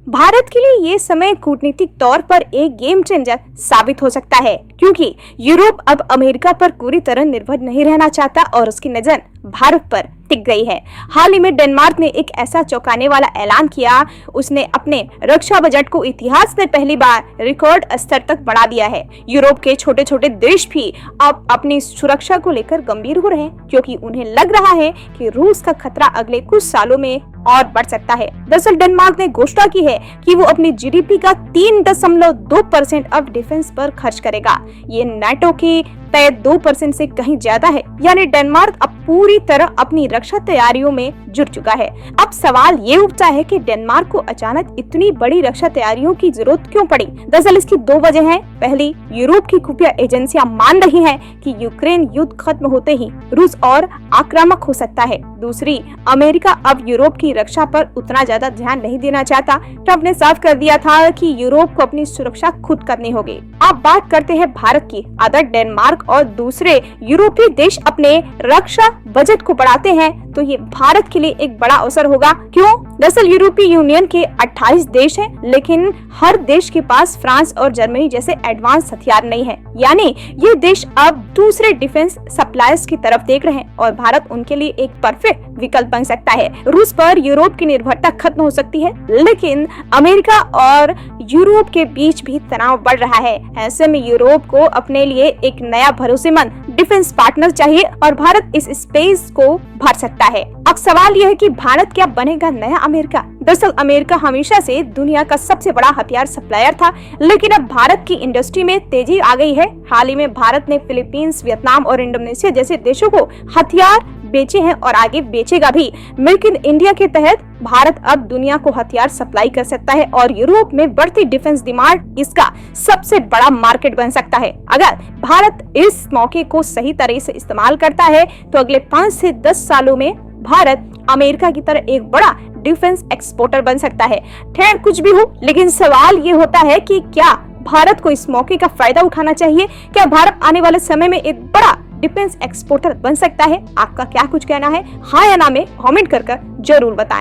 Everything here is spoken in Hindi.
भारत के लिए ये समय कूटनीतिक तौर पर एक गेम चेंजर साबित हो सकता है, क्योंकि यूरोप अब अमेरिका पर पूरी तरह निर्भर नहीं रहना चाहता और उसकी नजर भारत पर टिक गई है। हाल ही में डेनमार्क ने एक ऐसा चौंकाने वाला ऐलान किया। उसने अपने रक्षा बजट को इतिहास में पहली बार रिकॉर्ड स्तर तक बढ़ा दिया है। यूरोप के छोटे छोटे देश भी अब अपनी सुरक्षा को लेकर गंभीर हो रहे हैं, क्योंकि उन्हें लग रहा है कि रूस का खतरा अगले कुछ सालों में और बढ़ सकता है। दरअसल डेनमार्क ने घोषणा की है कि वो अपनी जीडीपी का 3.2% अब डिफेंस पर खर्च करेगा। ये नाटो की तय 2% से कहीं ज्यादा है। यानी डेनमार्क अब पूरी तरह अपनी रक्षा तैयारियों में जुट चुका है। अब सवाल ये उठता है कि डेनमार्क को अचानक इतनी बड़ी रक्षा तैयारियों की जरूरत क्यों पड़ी। दरअसल इसकी दो वजह है। पहली, यूरोप की खुफिया एजेंसियां मान रही हैं कि यूक्रेन युद्ध खत्म होते ही रूस और आक्रामक हो सकता है। दूसरी, अमेरिका अब यूरोप की रक्षा पर उतना ज्यादा ध्यान नहीं देना चाहता। ट्रंप ने साफ कर दिया था कि यूरोप को अपनी सुरक्षा खुद करनी होगी। अब बात करते हैं भारत की। अगर डेनमार्क और दूसरे यूरोपीय देश अपने रक्षा बजट को बढ़ाते हैं तो ये भारत के लिए एक बड़ा अवसर होगा। क्यों? दरअसल यूरोपीय यूनियन के 28 देश हैं, लेकिन हर देश के पास फ्रांस और जर्मनी जैसे एडवांस हथियार नहीं है। यानी ये देश अब दूसरे डिफेंस सप्लायर्स की तरफ देख रहे हैं और भारत उनके लिए एक परफेक्ट विकल्प बन सकता है। रूस पर यूरोप की निर्भरता खत्म हो सकती है, लेकिन अमेरिका और यूरोप के बीच भी तनाव बढ़ रहा है। ऐसे में यूरोप को अपने लिए एक नया भरोसेमंद डिफेंस पार्टनर चाहिए और भारत इस स्पेस को भर सकता है। अब सवाल यह है कि भारत क्या बनेगा नया अमेरिका। दरअसल अमेरिका हमेशा से दुनिया का सबसे बड़ा हथियार सप्लायर था, लेकिन अब भारत की इंडस्ट्री में तेजी आ गई है। हाल ही में भारत ने फिलीपींस, वियतनाम और इंडोनेशिया जैसे देशों को हथियार बेचे हैं और आगे बेचेगा भी। मेक इन इंडिया के तहत भारत अब दुनिया को हथियार सप्लाई कर सकता है और यूरोप में बढ़ती डिफेंस डिमांड इसका सबसे बड़ा मार्केट बन सकता है। अगर भारत इस मौके को सही तरह से इस्तेमाल करता है तो अगले 5 से 10 सालों में भारत अमेरिका की तरह एक बड़ा डिफेंस एक्सपोर्टर बन सकता है। खैर कुछ भी हो, लेकिन सवाल ये होता है कि क्या भारत को इस मौके का फायदा उठाना चाहिए? क्या भारत आने वाले समय में एक बड़ा डिफेंस एक्सपोर्टर बन सकता है? आपका क्या कुछ कहना है? हाँ या ना में कमेंट कर जरूर बताएं।